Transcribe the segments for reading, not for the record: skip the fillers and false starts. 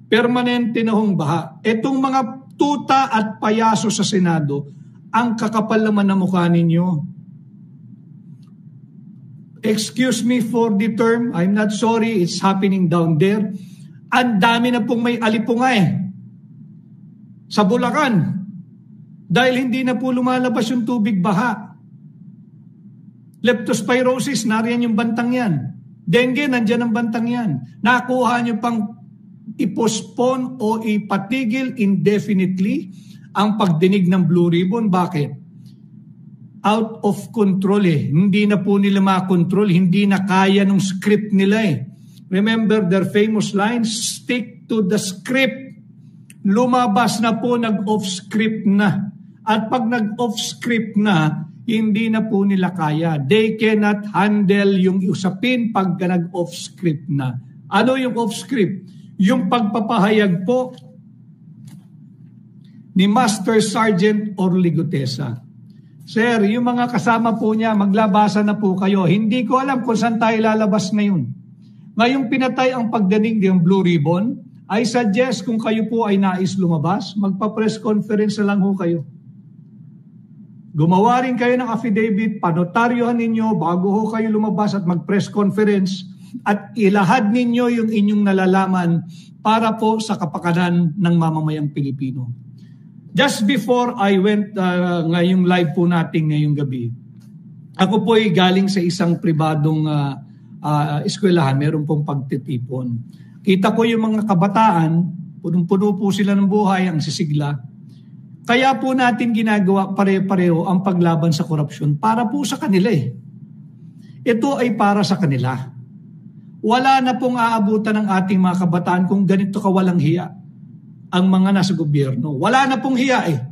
Permanente na hong baha. Itong mga tuta at payaso sa Senado, ang kakapal naman na mukha ninyo. Excuse me for the term, I'm not sorry, it's happening down there. Ang dami na pong may alipungay sa Bulacan dahil hindi na po lumalabas yung tubig baha. Leptospirosis, nariyan yung bantang yan. Dengue, nandyan ang bantang yan. Nakuha nyo pang i-postpone o ipatigil indefinitely ang pagdinig ng Blue Ribbon. Bakit? Out of control Hindi na po nila makontrol. Hindi na kaya ng script nila Remember their famous line, stick to the script. Lumabas na po, nag-off script na. At pag nag-off script na, hindi na po nila kaya. They cannot handle yung usapin pag nag-off script na. Ano yung off script? Yung pagpapahayag po ni Master Sergeant Orly Gutesa. Sir, yung mga kasama po niya, maglabasan na po kayo. Hindi ko alam kung saan tayo lalabas ngayon. Ngayong pinatay ang pagdating ng Blue Ribbon, I suggest kung kayo po ay nais lumabas, magpa-press conference na lang ho kayo. Gumawa rin kayo ng affidavit, panotaryohan ninyo bago ho kayo lumabas at mag-press conference at ilahad ninyo yung inyong nalalaman para po sa kapakanan ng mamamayang Pilipino. Just before I went ngayong live po natin ngayong gabi, ako po ay galing sa isang pribadong eskwelahan, meron pong pagtitipon. Kita ko yung mga kabataan, punong-puno po sila ng buhay, ang sisigla. Kaya po natin ginagawa pare-pareho ang paglaban sa korupsyon para po sa kanila Ito ay para sa kanila. Wala na pong aabutan ng ating mga kabataan kung ganito kawalang hiya ang mga nasa gobyerno. Wala na pong hiya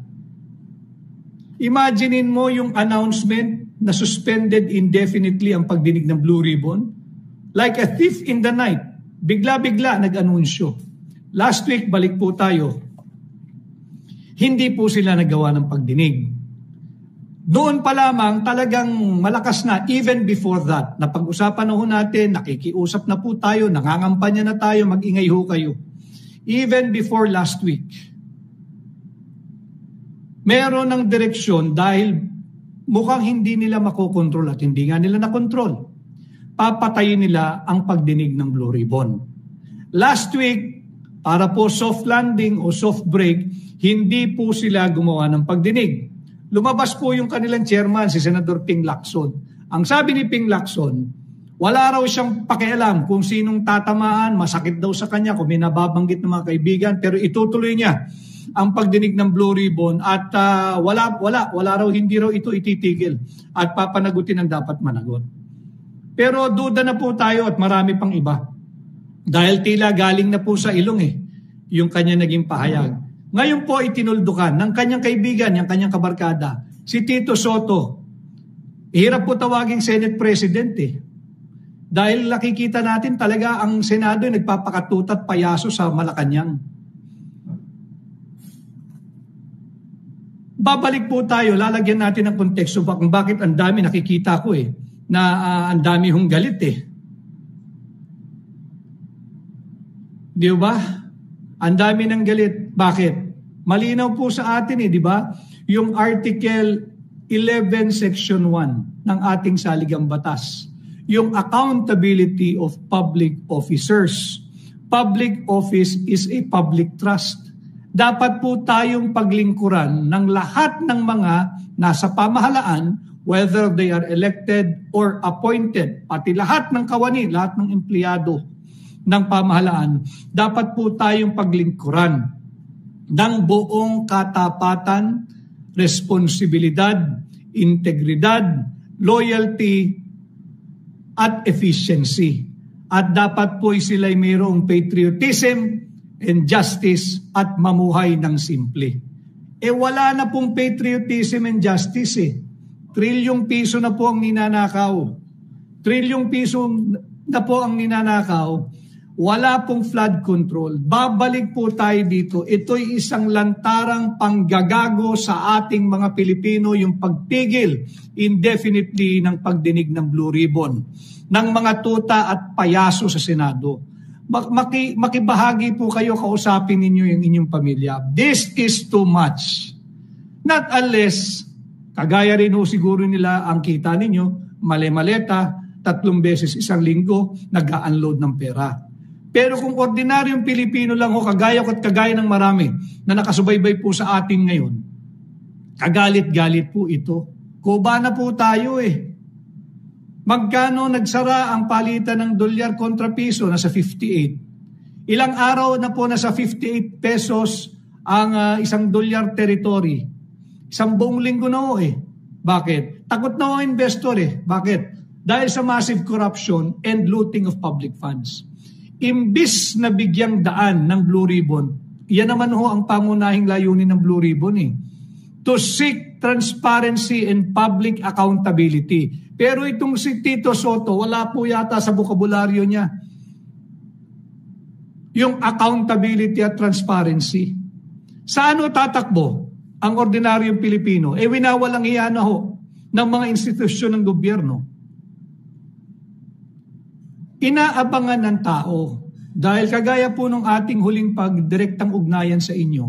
Imaginein mo yung announcement na suspended indefinitely ang pagdinig ng Blue Ribbon. Like a thief in the night, bigla-bigla nag-anunsyo. Last week, balik po tayo. Hindi po sila nagawa ng pagdinig. Doon pa lamang talagang malakas na, even before that, napag-usapan na ho natin, nakikiusap na po tayo, nangangampanya na tayo, mag-ingay ho kayo. Even before last week, meron ng direksyon dahil mukhang hindi nila makokontrol at hindi nga nila nakontrol. Papatayin nila ang pagdinig ng Blue Ribbon. Last week, para po soft landing o soft break, hindi po sila gumawa ng pagdinig. Lumabas po yung kanilang chairman, si Senador Ping Lacson. Ang sabi ni Ping Lacson, wala raw siyang pakialam kung sinong tatamaan, masakit daw sa kanya kung may nababanggit ng mga kaibigan, pero itutuloy niya ang pagdinig ng Blue Ribbon at wala raw, hindi raw ito ititigil at papanagutin ang dapat managot. Pero duda na po tayo at marami pang iba. Dahil tila galing na po sa ilong yung kanya naging pahayag. Ngayon po itinuldukan ng kanyang kaibigan, yung kanyang kabarkada, si Tito Soto. Hirap po tawaging Senate President Dahil nakikita natin talaga ang Senado ay nagpapakatutat payaso sa Malacanang. Babalik po tayo, lalagyan natin ng konteksto kung bakit ang dami nakikita ko na ang dami hong galit Di ba? Ang dami ng galit. Bakit? Malinaw po sa atin di ba? Yung Article 11 Section 1 ng ating saligang batas. Yung accountability of public officers. Public office is a public trust. Dapat po tayong paglingkuran ng lahat ng mga nasa pamahalaan, whether they are elected or appointed, pati lahat ng kawani, lahat ng empleyado ng pamahalaan, dapat po tayong paglingkuran ng buong katapatan, responsibilidad, integridad, loyalty, at efficiency. At dapat po sila'y mayroong patriotism and justice at mamuhay ng simple. Wala na pong patriotism and justice Trilyong piso na po ang ninanakaw. Trilyong piso na po ang ninanakaw. Wala pong flood control. Babalik po tayo dito. Ito'y isang lantarang panggagago sa ating mga Pilipino, yung pagpigil indefinitely ng pagdinig ng Blue Ribbon, ng mga tuta at payaso sa Senado. makibahagi po kayo, kausapin ninyo yung inyong pamilya. This is too much. Not unless, kagaya rin ho siguro nila ang kita ninyo, male-maleta, 3 beses isang linggo, nag-unload ng pera. Pero kung ordinaryong Pilipino lang ho, kagaya ng marami na nakasubaybay po sa atin ngayon, kagalit-galit po ito. Kuba na po tayo eh. Magkano nagsara ang palitan ng dolyar kontra piso? Nasa 58. Ilang araw na po nasa 58 pesos ang isang dolyar territory. Isang buong linggo na ho eh. Bakit? Takot na ho investor eh. Bakit? Dahil sa massive corruption and looting of public funds. Imbis na bigyang daan ng Blue Ribbon, yan naman ho ang pangunahing layunin ng Blue Ribbon eh. To seek transparency and public accountability. Pero itong si Tito Soto, wala po yata sa bokabularyo niya yung accountability at transparency. Sa ano tatakbo ang ordinaryong Pilipino? Winawalang iya na ho ng mga institusyon ng gobyerno. Inaabangan ng tao dahil kagaya po nung ating huling pagdirektang ugnayan sa inyo,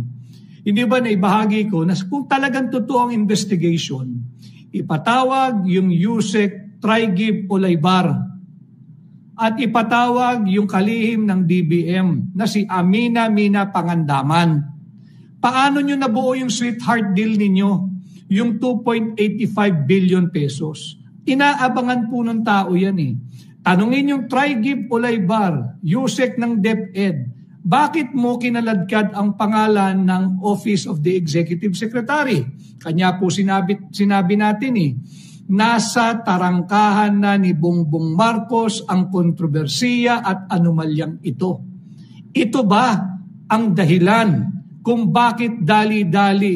hindi ba na ibahagi ko na kung talagang totoo ang investigation, ipatawag yung Yusek Trigib Olaybar at ipatawag yung kalihim ng DBM na si Amina Pangandaman. Paano nyo nabuo yung sweetheart deal ninyo? Yung 2.85 billion pesos. Inaabangan po ng tao yan eh. Tanungin yung Trigib Olaybar, Yusek ng DepEd, bakit mo kinaladkad ang pangalan ng Office of the Executive Secretary? Kanya po sinabi natin eh, nasa tarangkahan na ni Bongbong Marcos ang kontrobersiya at anomalyang ito. Ito ba ang dahilan kung bakit dali-dali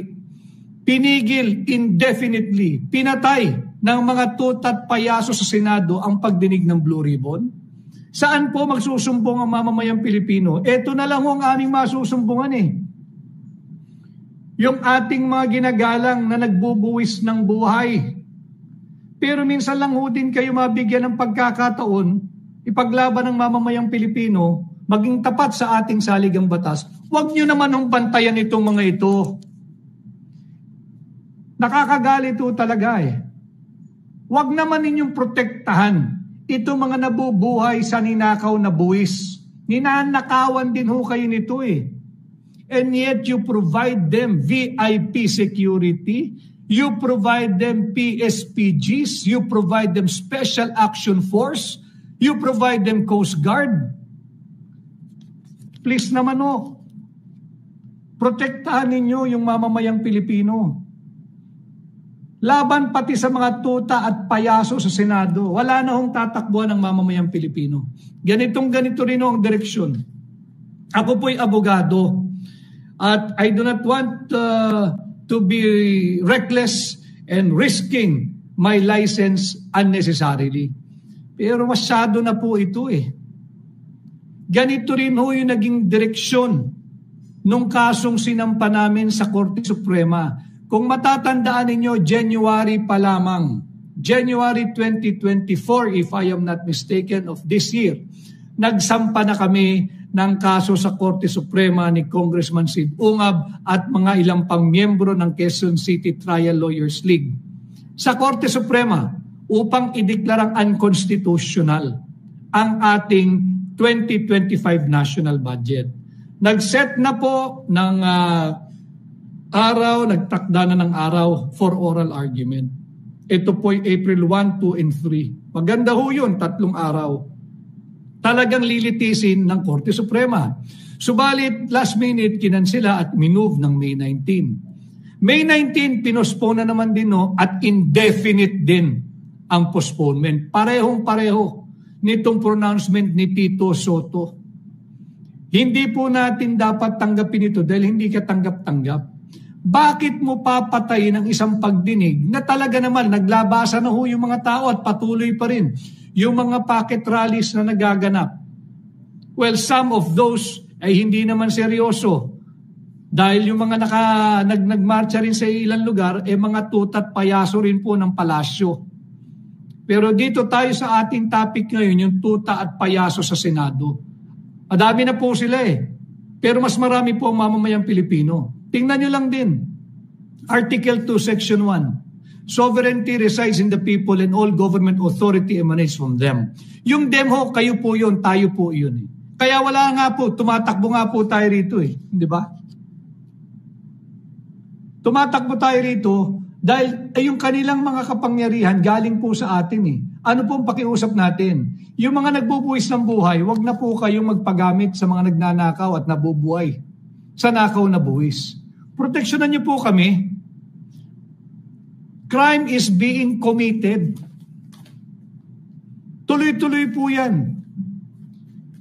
pinigil indefinitely, pinatay ng mga tutat payaso sa Senado ang pagdinig ng Blue Ribbon? Saan po magsusumbong ang mamamayang Pilipino? Ito na lang ang aming masusumbungan eh. Yung ating mga ginagalang na nagbubuwis ng buhay. Pero minsan lang ho din kayo mabigyan ng pagkakataon, ipaglaban ng mamamayang Pilipino, maging tapat sa ating saligang batas. Huwag nyo naman hong bantayan itong mga ito. Nakakagalit ho talaga eh. Huwag naman ninyong protektahan ito mga nabubuhay sa ninakaw na buwis. Ninanakawan din ho kayo nito eh. And yet you provide them VIP security, you provide them PSPGs, you provide them Special Action Force, you provide them Coast Guard. Please naman ho, protektahan ninyo yung mamamayang Pilipino. Laban pati sa mga tuta at payaso sa Senado. Wala na hong tatakbuhan ng mamamayang Pilipino. Ganito rin ang direksyon. Ako po'y abogado. At I do not want to be reckless and risking my license unnecessarily. Pero masyado na po ito eh. Ganito rin ho yung naging direksyon nung kasong sinampa namin sa Korte Suprema. Kung matatandaan ninyo, January pa lamang, January 2024, if I am not mistaken, of this year, nagsampa na kami ng kaso sa Korte Suprema ni Congressman Sid Ungab at mga ilang pang miyembro ng Quezon City Trial Lawyers League sa Korte Suprema upang ideklarang unconstitutional ang ating 2025 national budget. Nag-set na po ng nagtakda na ng araw for oral argument. Ito po'y April 1, 2, and 3. Maganda ho yun, 3 araw. Talagang lilitisin ng Korte Suprema. Subalit, last minute, kinansela at minove ng May 19. May 19, pinospone na naman din at indefinite din ang postponement. Parehong-pareho nitong pronouncement ni Tito Soto. Hindi po natin dapat tanggapin ito dahil hindi ka tanggap-tanggap. Bakit mo papatayin ang isang pagdinig na talaga naman naglabasa na ho yung mga tao at patuloy pa rin yung mga pocket rallies na nagaganap? Well, some of those ay hindi naman seryoso dahil yung mga nagmarcha rin sa ilang lugar mga tutat payaso rin po ng palasyo. Pero dito tayo sa ating topic ngayon, yung tuta at payaso sa Senado. Madami na po sila eh. Pero mas marami po ang mamamayang Pilipino. Tingnan nyo lang din. Article 2, Section 1. Sovereignty resides in the people and all government authority emanates from them. Yung them ho, kayo po yun, tayo po yun. Kaya wala nga po, tumatakbo nga po tayo rito eh. Di ba? Tumatakbo tayo rito dahil yung kanilang mga kapangyarihan galing po sa atin eh. Ano pong pakiusap natin? Yung mga nagbubuwis ng buhay, wag na po kayong magpagamit sa mga nagnanakaw at nabubuhay sa nakaw na buwis. Proteksyonan niyo po kami. Crime is being committed. Tuloy-tuloy po yan.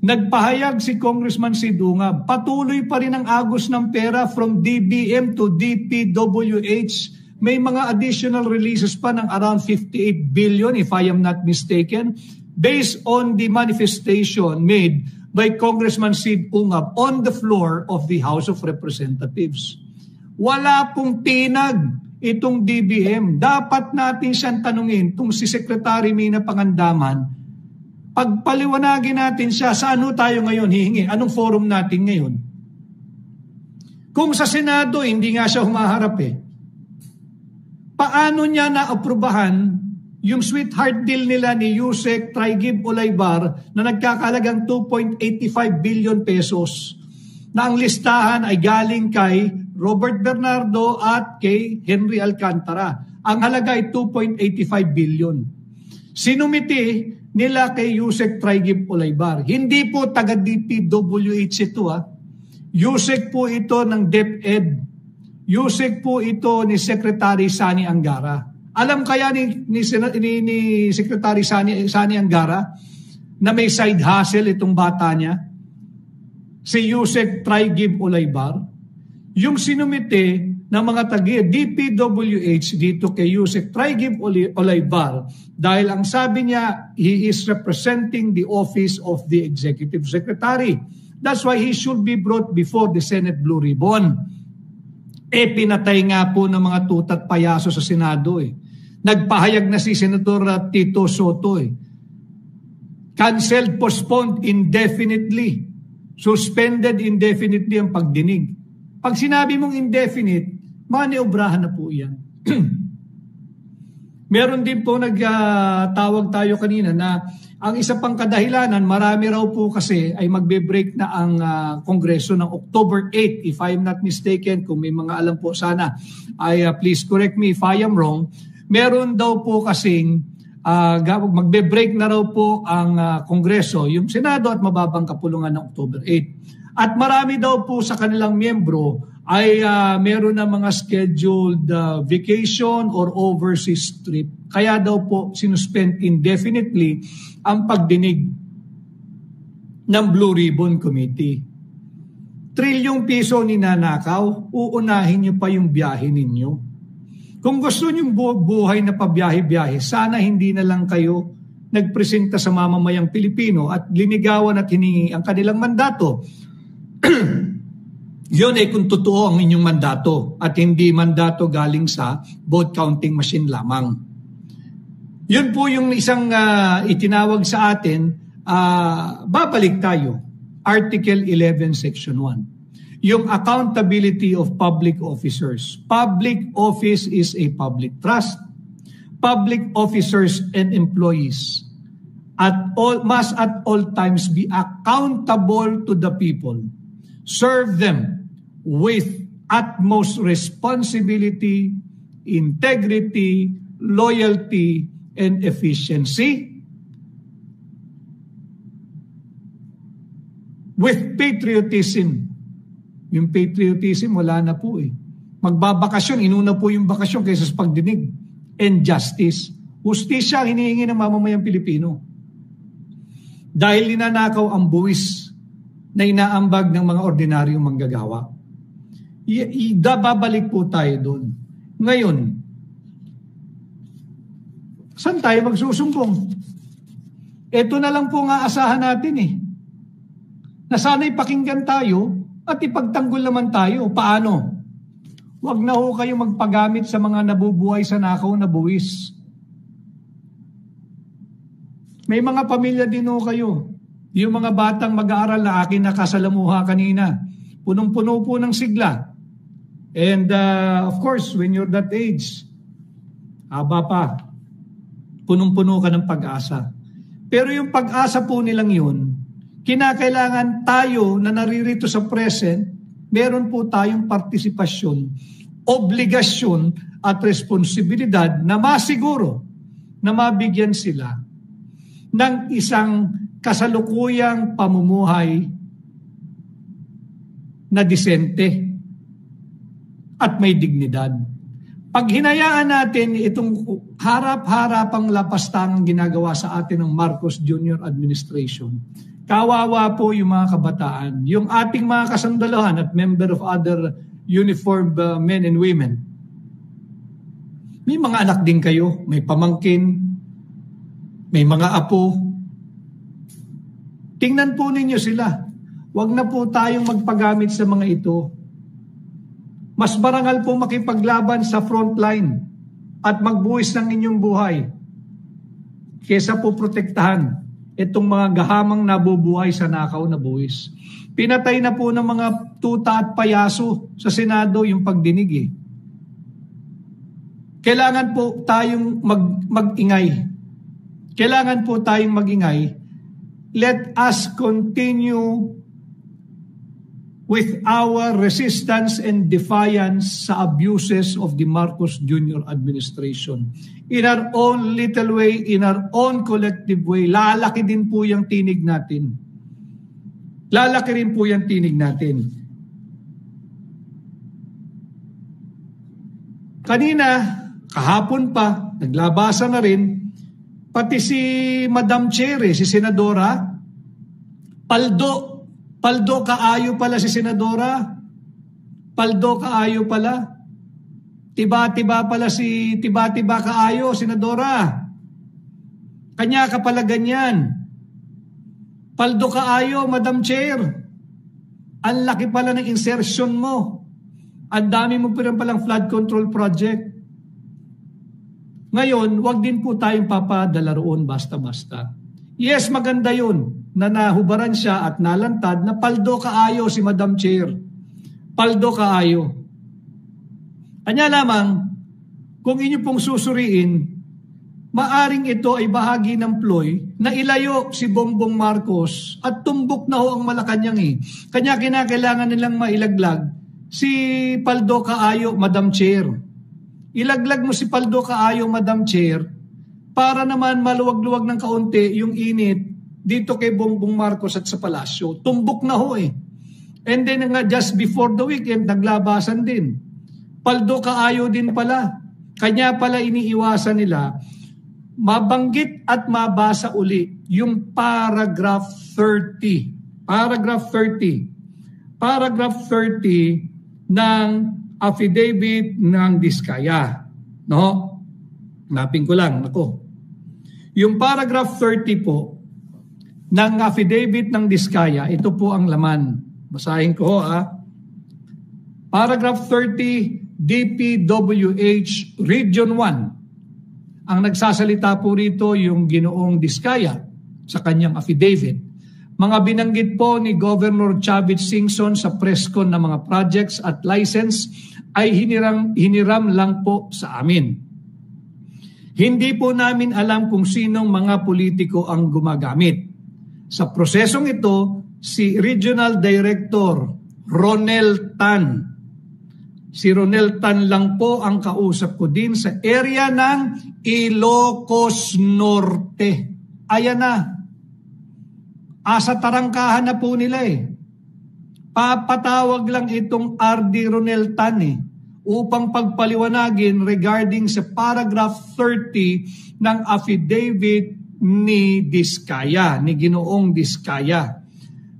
Nagpahayag si Congressman Sidungab, patuloy pa rin ang agos ng pera from DBM to DPWH. May mga additional releases pa ng around 58 billion if I am not mistaken based on the manifestation made by Congressman Sid Ungab on the floor of the House of Representatives. Wala pong tinag itong DBM. Dapat natin siyang tanungin, itong si Secretary Mina Pangandaman, pagpaliwanagin natin siya, saan tayo ngayon hihingi? Anong forum natin ngayon? Kung sa Senado, hindi nga siya humaharap eh. Paano niya naaprubahan yung sweetheart deal nila ni Yusek Traigib Olaybar na nagkakalagang 2.85 billion pesos na ang listahan ay galing kay Robert Bernardo at kay Henry Alcantara. Ang halaga ay 2.85 billion. Sinumiti nila kay Yusek Traigib Olaybar. Hindi po taga-DPWH ito Yusek po ito ng DepEd. Yusek po ito ni Secretary Sani Angara. Alam kaya ni Secretary Sani Angara na may side hustle itong bata niya? Si Yusek Traigib Olaybar. Yung sinumite ng mga DPWH dito kay Yusek Traigib Olaybar dahil ang sabi niya, he is representing the office of the Executive Secretary. That's why he should be brought before the Senate Blue Ribbon. Pinatay nga po ng mga tutat payaso sa Senado eh. Nagpahayag na si Senator Tito Soto eh. Cancelled, postponed indefinitely. Suspended indefinitely ang pagdinig. Pag sinabi mong indefinite, maniobrahan na po yan. Meron din po nagtawag tayo kanina na ang isa pang kadahilanan, marami raw po kasi ay magbe-break na ang Kongreso ng October 8, if I am not mistaken. Kung may mga alam po sana, please correct me if I am wrong. Meron daw po kasing magbe-break na raw po ang Kongreso, yung Senado at mababang kapulungan ng October 8. At marami daw po sa kanilang miyembro ay meron na mga scheduled vacation or overseas trip. Kaya daw po sinuspend indefinitely ang pagdinig ng Blue Ribbon Committee. Trilyong piso ninanakaw, uunahin niyo pa yung biyahe ninyo. Kung gusto niyo buhay na pabiyahe-biyahe, sana hindi na lang kayo nagpresenta sa mamamayang Pilipino at linigawan at hiningi ang kanilang mandato. Yun ay kung totoo ang inyong mandato at hindi mandato galing sa vote counting machine lamang. Yun po yung isang itinawag sa atin, babalik tayo. Article 11, Section 1. Yung accountability of public officers. Public office is a public trust. Public officers and employees must at all times be accountable to the people. Serve them with utmost responsibility, integrity, loyalty, and efficiency, with patriotism. Yung patriotism, wala na po eh. Magbabakasyon, inuna po yung bakasyon kaysa sa pagdinig. And justice. Hustisya ang hinihingi ng mamamayang Pilipino. Dahil ninanakaw ang buwis na inaambag ng mga ordinaryong manggagawa. Babalik po tayo doon. Ngayon, saan tayo magsusumbong? Ito na lang po nga asahan natin eh. Na sana'y pakinggan tayo at ipagtanggol naman tayo. Paano? Huwag na ho kayo magpagamit sa mga nabubuhay sa nakaw na buwis. May mga pamilya din ho kayo. Yung mga batang mag-aaral na akin nakasalamuha kanina, punong-puno po ng sigla. And of course, when you're that age, haba pa, punong-puno ka ng pag-asa. Pero yung pag-asa po nilang yun, kinakailangan tayo na naririto sa present, meron po tayong partisipasyon, obligasyon at responsibilidad na masiguro na mabigyan sila ng isang kasalukuyang pamumuhay na disente at may dignidad. Pag hinayaan natin itong harap-harapang lapastangang ginagawa sa atin ng Marcos Jr. Administration, kawawa po yung mga kabataan, yung ating mga kasandaluhan at member of other uniformed men and women. May mga anak din kayo, may pamangkin, may mga apo. Tingnan po ninyo sila. Huwag na po tayong magpagamit sa mga ito. Mas marangal po makipaglaban sa front line at magbuwis ng inyong buhay kesa po protektahan itong mga gahamang nabubuhay sa nakaw na buwis. Pinatay na po ng mga tuta at payaso sa Senado yung pagdinig eh. Kailangan po tayong mag-ingay. Kailangan po tayong mag-ingay. Let us continue with our resistance and defiance sa abuses of the Marcos Jr. administration. In our own little way, in our own collective way, lalaki din po yung tinig natin. Lalaki rin po yung tinig natin. Kanina, kahapon pa, naglabasa na rin, pati si Madam Chair, si Senadora, Paldo kaayo pala si Senadora. Paldo kaayo pala. Tiba-tiba kaayo, Senadora. Kanya ka pala ganyan. Paldo kaayo, Madam Chair. Ang laki pala ng insertion mo. Ang dami mo pa palang flood control project. Ngayon, wag din po tayong papadala roon basta-basta. Yes, maganda yun na nahubaran siya at nalantad na paldo kaayo si Madam Chair. Paldo kaayo. Kanya lamang, kung inyo pong susuriin, maaring ito ay bahagi ng ploy na ilayo si Bongbong Marcos at tumbok na ho ang Malacanang eh. Kanya kinakailangan nilang mailaglag si Paldo kaayo, Madam Chair. Ilaglag mo si Paldo kaayo, Madam Chair, para naman maluwag-luwag ng kaunti yung init dito kay Bongbong Marcos at sa palasyo. Tumbok na ho eh. And then nga just before the weekend, naglabasan din. Paldo kaayo din pala. Kanya pala iniiwasan nila mabanggit at mabasa uli yung paragraph 30. Paragraph 30. Paragraph 30 ng affidavit ng Diskaya. No? Hanapin ko lang. Ako. Yung paragraph 30 po ng affidavit ng Diskaya, ito po ang laman. Basahin ko Paragraph 30, DPWH Region 1. Ang nagsasalita po rito yung Ginoong Diskaya sa kanyang affidavit. Mga binanggit po ni Governor Chavit Singson sa presscon ng mga projects at license ay hiniram lang po sa amin. Hindi po namin alam kung sinong mga politiko ang gumagamit. Sa prosesong ito, si Regional Director Ronel Tan. Si Ronel Tan lang po ang kausap ko din sa area ng Ilocos Norte. Ayan na. Asa tarangkahan na po nila eh. Papatawag lang itong RD Ronel Tan upang pagpaliwanagin regarding sa paragraph 30 ng affidavit ni Diskaya, ni Ginoong Diskaya.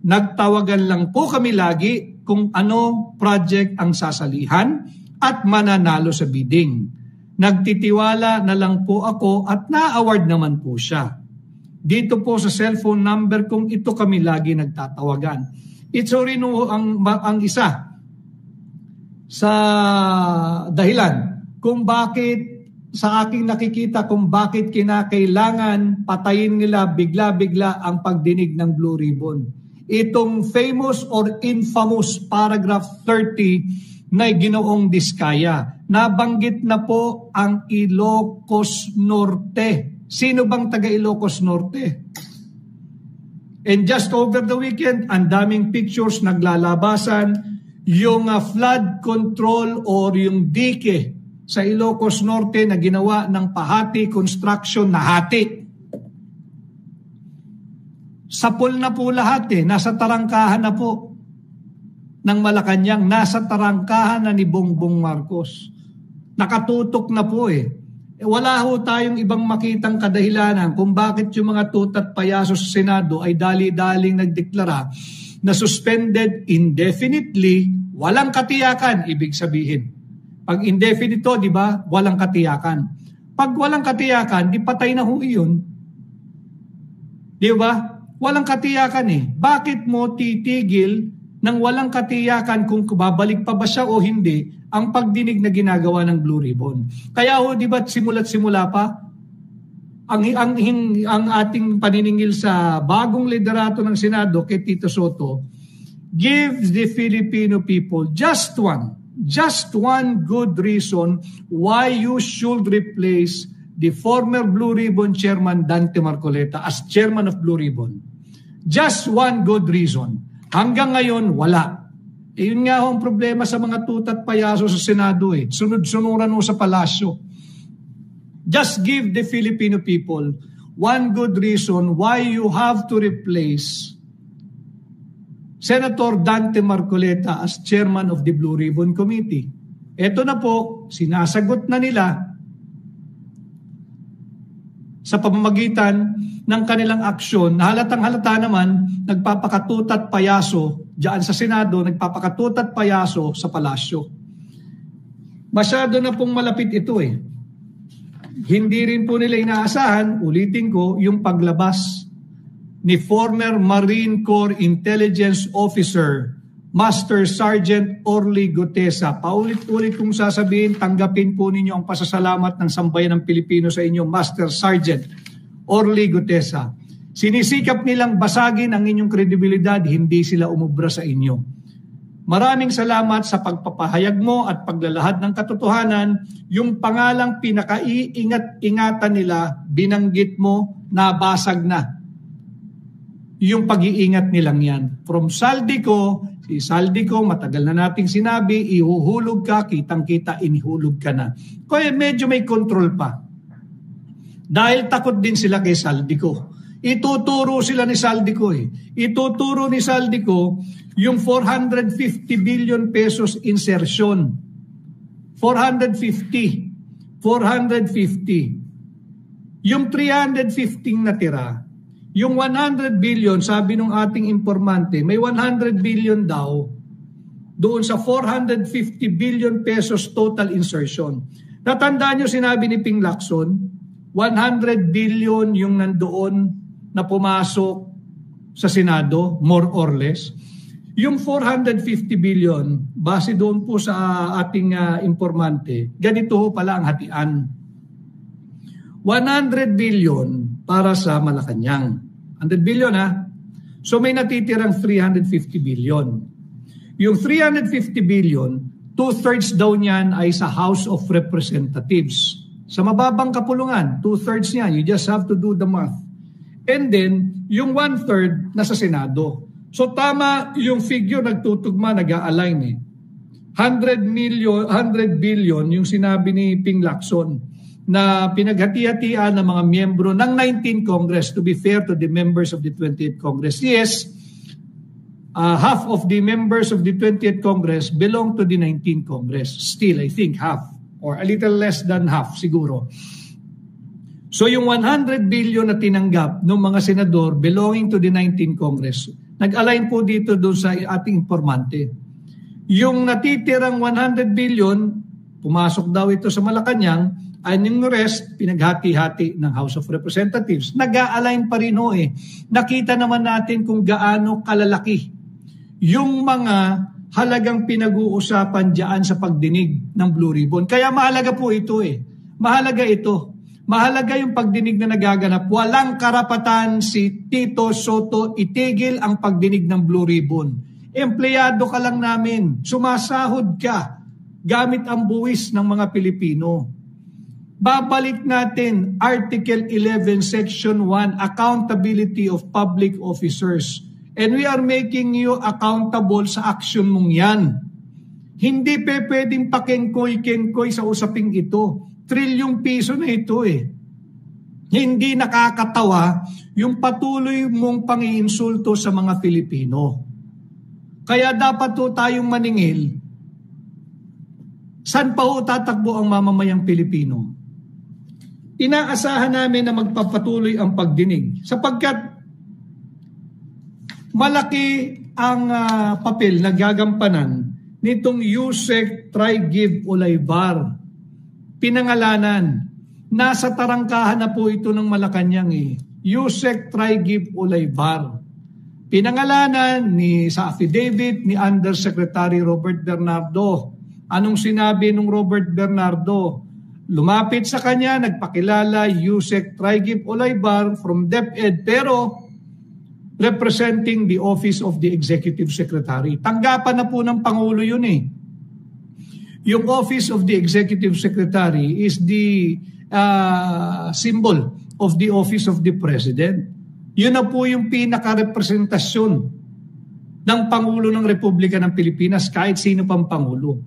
Nagtawagan lang po kami lagi kung ano project ang sasalihan at mananalo sa bidding. Nagtitiwala na lang po ako at na-award naman po siya. Dito po sa cellphone number kung ito kami lagi nagtatawagan. Ito rin ang isa sa dahilan kung bakit sa aking nakikita kung bakit kinakailangan patayin nila bigla-bigla ang pagdinig ng Blue Ribbon. Itong famous or infamous paragraph 30 na Ginoong Diskaya. Nabanggit na po ang Ilocos Norte. Sino bang taga Ilocos Norte? And just over the weekend, ang daming pictures naglalabasan yung flood control or yung dike sa Ilocos Norte na ginawa ng Pahati Construction na hati. Sapol na po lahat nasa tarangkahan na po ng Malacanang, nasa tarangkahan na ni Bongbong Marcos. Nakatutok na po Wala ho tayong ibang makitang kadahilanan kung bakit yung mga tutat payaso sa Senado ay dali-daling nagdeklara na suspended indefinitely, walang katiyakan, ibig sabihin. Pag indefinito, di ba, walang katiyakan. Pag walang katiyakan, di patay na ho iyon. Di ba? Walang katiyakan Bakit mo titigil ng walang katiyakan kung babalik pa ba siya o hindi ang pagdinig na ginagawa ng Blue Ribbon? Kaya ho, di ba, simula't-simula pa, ang ating paniningil sa bagong liderato ng Senado kay Tito Soto gives the Filipino people just one good reason why you should replace the former Blue Ribbon Chairman Dante Marcoleta as Chairman of Blue Ribbon. Just one good reason. Hanggang ngayon, wala. Yun nga ang problema sa mga tutat payaso sa Senado Sunod-sunuran sa palasyo. Just give the Filipino people one good reason why you have to replace Senator Dante Marcoleta as Chairman of the Blue Ribbon Committee. Ito na po, sinasagot na nila sa pamamagitan ng kanilang aksyon. Halatang-halata naman, nagpapakatutat payaso diyan sa Senado, nagpapakatutat payaso sa palasyo. Masyado na pong malapit ito Hindi rin po nila inaasahan, ulitin ko, yung paglabas ni former Marine Corps Intelligence Officer Master Sergeant Orly Gutesa. Paulit-ulit kong sasabihin, tanggapin po ninyo ang pasasalamat ng sambayan ng Pilipino sa inyo, Master Sergeant Orly Gutesa. Sinisikap nilang basagin ang inyong kredibilidad, hindi sila umubra sa inyo. Maraming salamat sa pagpapahayag mo at paglalahad ng katotohanan. Yung pangalang pinakaiingat-ingatan nila, binanggit mo, nabasag na. Yung pag-iingat nilang yan. From Saldico, si Saldico, matagal na nating sinabi, ihuhulog ka, kitang-kita, inihulog ka na. Kaya medyo may control pa. Dahil takot din sila kay Saldico. Ituturo sila ni Saldico Ituturo ni Saldico yung 450 billion pesos insertion. 450. Yung 350 na tira, yung 100 billion, sabi nung ating informante, may 100 billion daw doon sa 450 billion pesos total insertion. Natandaan nyo sinabi ni Ping Lacson, 100 billion yung nandoon na pumasok sa Senado, more or less. Yung 450 billion, base doon po sa ating informante, ganito pala ang hatian. 100 billion para sa Malacanang. 100 billion So may natitirang 350 billion. Yung 350 billion, 2/3 daw niyan ay sa House of Representatives. Sa mababang kapulungan, 2/3 niyan. You just have to do the math. And then, yung 1/3 nasa Senado. So tama yung figure, nagtutugma, nag-a-align 100 billion yung sinabi ni Ping Lacson na pinaghati-hatian ng mga miyembro ng 19th Congress. To be fair to the members of the 20th Congress, yes, half of the members of the 20th Congress belong to the 19th Congress. Still, I think half or a little less than half siguro. So yung 100 billion na tinanggap ng mga senador belonging to the 19th Congress, nag-align po dito doon sa ating informante. Yung natitirang 100 billion, pumasok daw ito sa Malacanang, and yung rest, pinaghati-hati ng House of Representatives. Nag-a-align pa rin Nakita naman natin kung gaano kalalaki yung mga halagang pinag-uusapan dyan sa pagdinig ng Blue Ribbon. Kaya mahalaga po ito mahalaga ito. Mahalaga yung pagdinig na nagaganap. Walang karapatan si Tito Soto itigil ang pagdinig ng Blue Ribbon. Empleyado ka lang namin. Sumasahod ka gamit ang buwis ng mga Pilipino. Babalik natin Article 11, Section 1, Accountability of Public Officers. And we are making you accountable sa action mong yan. Hindi pwedeng pakengkoy-kengkoy sa usaping ito. Trilyong piso na ito eh. Hindi nakakatawa yung patuloy mong pangiinsulto sa mga Pilipino. Kaya dapat po tayong maningil, saan pa ho tatakbo ang mamamayang Pilipino? Inaasahan namin na magpapatuloy ang pagdinig sapagkat malaki ang papel na gagampanan nitong Yusek Tri-Give Olaybar. Pinangalanan, nasa tarangkahan na po ito ng Malacanang eh. Yusek Tri-Give Olaybar. Pinangalanan sa affidavit ni Undersecretary Robert Bernardo. Anong sinabi ng Robert Bernardo? Lumapit sa kanya, nagpakilala Yusek Tri-Give Olaybar from DepEd pero representing the Office of the Executive Secretary. Tanggapan na po ng Pangulo yun eh. Yung Office of the Executive Secretary is the symbol of the Office of the President. Yun na po yung pinaka-representasyon ng Pangulo ng Republika ng Pilipinas kahit sino pang Pangulo.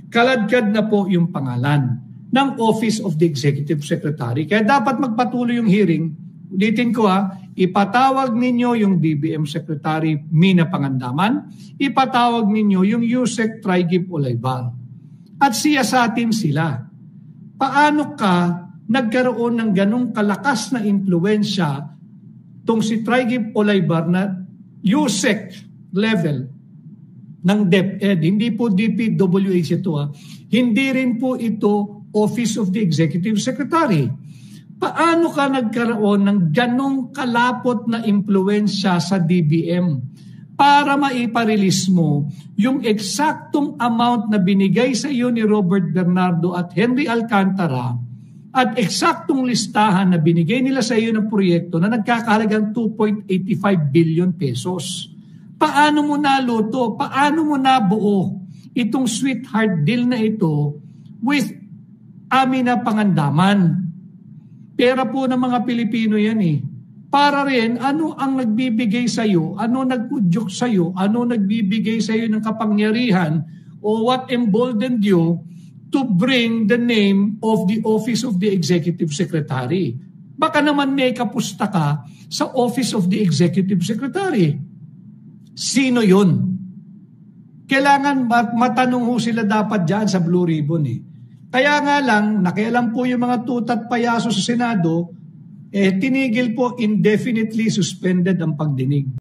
Kaladkad na po yung pangalan ng Office of the Executive Secretary. Kaya dapat magpatuloy yung hearing. Ulitin ko ipatawag ninyo yung DBM Secretary Mina Pangandaman, ipatawag ninyo yung Yusek Tri-Give Olaybar. At siyasatin sila. Paano ka nagkaroon ng ganong kalakas na impluensya tong si Tri-Give Olaybar na Yusek level ng DepEd? Hindi po DPWH ito. Hindi rin po ito Office of the Executive Secretary. Paano ka nagkaroon ng ganong kalapot na impluensya sa DBM? Para maiparelease mo yung eksaktong amount na binigay sa iyo ni Robert Bernardo at Henry Alcantara at eksaktong listahan na binigay nila sa iyo ng proyekto na nagkakahalagang 2.85 billion pesos. Paano mo naluto? Paano mo nabuo itong sweetheart deal na ito with Mina Pangandaman? Pera po ng mga Pilipino yan eh. Para rin, ano ang nagbibigay sa iyo? Ano nagpudyok sa iyo? Ano nagbibigay sa iyo ng kapangyarihan? O what emboldened you to bring the name of the Office of the Executive Secretary? Baka naman may kapusta ka sa Office of the Executive Secretary. Sino yun? Kailangan matanong ho sila dapat dyan sa Blue Ribbon eh. Kaya nga lang, nakialam po yung mga tutat payaso sa Senado, tinigil po indefinitely suspended ang pagdinig.